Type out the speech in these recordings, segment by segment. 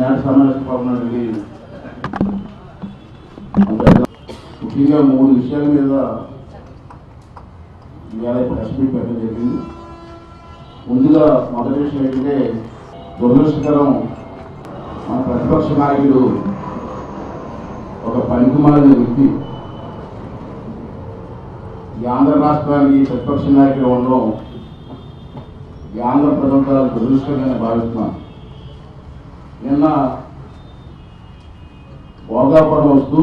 ఈనాటి సమావేశం పాల్గొనడానికి ముఖ్యంగా 3 విషయాల మీద ఇవాళ ప్రెస్ మీట్ పెట్టడం జరిగింది. ముందుగా మొదటి విషయం ఏంటంటే దురదృష్టకరం, మన ప్రతిపక్ష నాయకుడు ఒక పనికిమాలిన వ్యక్తి ఈ ఆంధ్ర రాష్ట్రానికి ప్రతిపక్ష నాయకుడు ఉండడం ఈ ఆంధ్ర ప్రభుత్వాలు దురదృష్టంగానే భావిస్తున్నాను. నిన్న భోగాపురం వస్తూ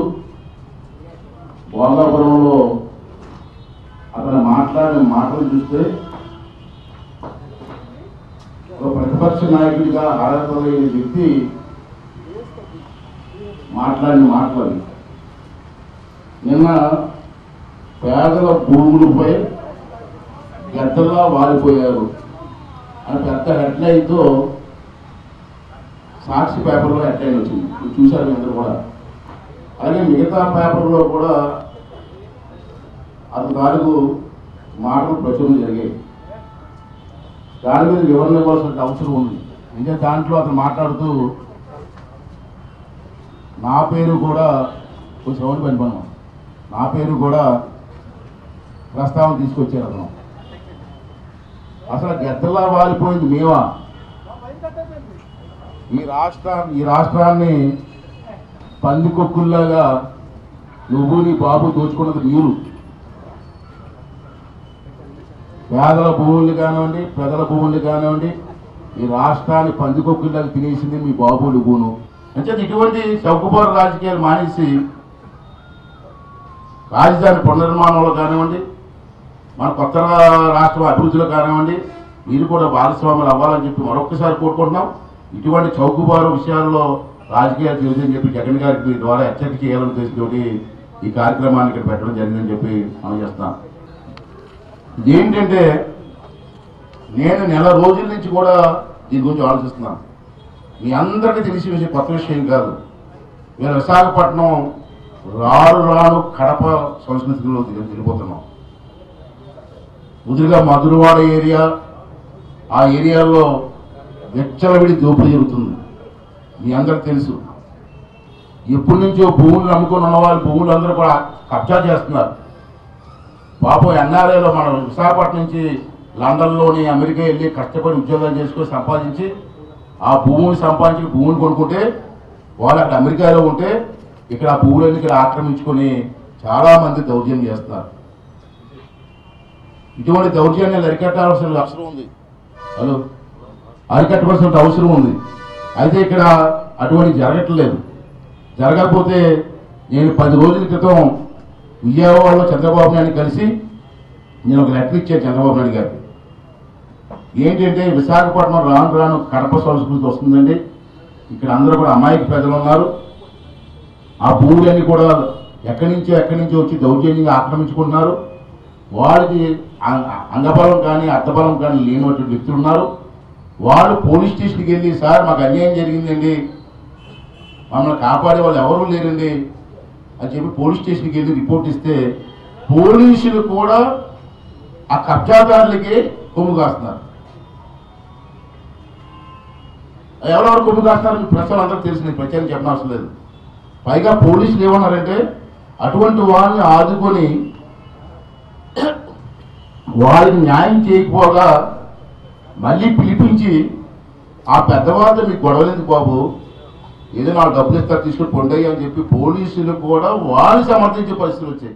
భోగాపురంలో అతను మాట్లాడిన మాటలు చూస్తే ఒక ప్రతిపక్ష నాయకుడిగా అర్హత లేని వ్యక్తి మాట్లాడిన మాటలు నిన్న పేదల భూములపై గద్దలా వాలిపోయారు అని పెద్ద హెడ్లైన్తో సాక్షి పేపర్లో హెడ్లైన్ వచ్చింది. చూశారు అందరూ కూడా. అలాగే మిగతా పేపర్లో కూడా అతని తాలూకు మాటలు ప్రచురణ జరిగాయి. దాని మీద వివరణ ఇవ్వాల్సిన అవసరం ఉంది. ఇంకా దాంట్లో అతను మాట్లాడుతూ నా పేరు కూడా కొంచెం సౌండ్ పనిపన్నాం, నా పేరు కూడా ప్రస్తావన తీసుకొచ్చారు. అతను అసలు గద్దలా వాలిపోయింది మేమా? ఈ రాష్ట్రాన్ని పందికొక్కుల్లాగా నువ్వు నీ బాబు దోచుకున్నది మీరు. పేదల భూములు కానివ్వండి, ప్రజల భూములు కానివ్వండి, ఈ రాష్ట్రాన్ని పందికొక్కుల్లాగా తినేసింది మీ బాబు నువ్వును. అంటే ఇటువంటి చౌకబారు రాజకీయాలు మానేసి రాజధాని పునర్నిర్మాణంలో కానివ్వండి, మన కొత్త రాష్ట్రం అభివృద్ధిలో కానివ్వండి, మీరు కూడా భాగస్వాములు అవ్వాలని చెప్పి మరొకసారి కోరుకుంటున్నాం. ఇటువంటి చౌకబారు విషయాల్లో రాజకీయాలు చేయొద్దని చెప్పి జగన్ గారికి ద్వారా హెచ్చరిక చేయాలని ఉద్దేశంతో ఈ కార్యక్రమాన్ని ఇక్కడ పెట్టడం జరిగిందని చెప్పి మనం చేస్తున్నాం. ఇదేంటంటే నేను నెల రోజుల నుంచి కూడా దీని గురించి ఆలోచిస్తున్నాను. మీ అందరికీ తెలిసిన విషయం, కొత్త విషయం కాదు. మేము విశాఖపట్నం రాను కడప సంస్కృతిలో వెళ్ళిపోతున్నాం. ముదురుగా మధురవాడ ఏరియా, ఆ ఏరియాలో వెచ్చలవిడి దోపిడీ జరుగుతుంది. మీ అందరికి తెలుసు. ఎప్పటి నుంచో భూములు నమ్ముకొని ఉన్న వాళ్ళు భూములు అందరూ కూడా కబ్జా చేస్తున్నారు. పాపం ఎన్ఆర్ఐలో మన విశాఖపట్నం నుంచి లండన్లోని అమెరికా వెళ్ళి కష్టపడి ఉద్యోగాలు చేసుకొని సంపాదించి ఆ భూములు సంపాదించి భూములు కొనుక్కుంటే వాళ్ళు అక్కడ అమెరికాలో ఉంటే ఇక్కడ ఆ భూములన్నీ ఇక్కడ ఆక్రమించుకొని చాలామంది దౌర్జన్యం చేస్తున్నారు. ఇటువంటి దౌర్జన్యాలు అరికట్టాల్సిన అవసరం ఉంది. అరికట్టవలసిన అవసరం ఉంది. అయితే ఇక్కడ అటువంటి జరగట్లేదు. జరగకపోతే నేను 10 రోజుల క్రితం విజయవాడలో చంద్రబాబు నాయుడు కలిసి నేను ఒక లెటర్ ఇచ్చాను చంద్రబాబు నాయుడు గారికి. ఏంటంటే విశాఖపట్నం రాను కడప సంస్కృతి వస్తుందండి. ఇక్కడ అందరూ కూడా అమాయక ప్రజలు ఉన్నారు. ఆ భూములన్నీ కూడా ఎక్కడి నుంచో వచ్చి దౌర్జన్యంగా ఆక్రమించుకుంటున్నారు. వాళ్ళకి అంగబలం కానీ అర్థబలం కానీ లేనటువంటి వ్యక్తులు ఉన్నారు. వాళ్ళు పోలీస్ స్టేషన్కి వెళ్ళి సార్ మాకు అన్యాయం జరిగిందండి, మమ్మల్ని కాపాడే వాళ్ళు ఎవరూ లేరండి అని చెప్పి పోలీస్ స్టేషన్కి వెళ్ళి రిపోర్ట్ ఇస్తే పోలీసులు కూడా ఆ కబ్జాదారులకి కొమ్ము కాస్తున్నారు. ఎవరెవరు కొమ్ము కాస్తున్నారు ప్రజలు అందరూ తెలిసి నేను ప్రచారం చెప్పనవసరం లేదు. పైగా పోలీసులు ఏమన్నారంటే అటువంటి వాళ్ళని ఆదుకొని వాళ్ళకి న్యాయం చేయకపోగా మళ్ళీ పిలిపించి ఆ పెద్దవాళ్ళతో మీకు గొడవలేదు బాబు, ఏదో 4 డబ్బులు ఇస్తారు తీసుకొని పొండయ్య అని చెప్పి పోలీసులు కూడా వాళ్ళు సమర్థించే పరిస్థితులు వచ్చాయి.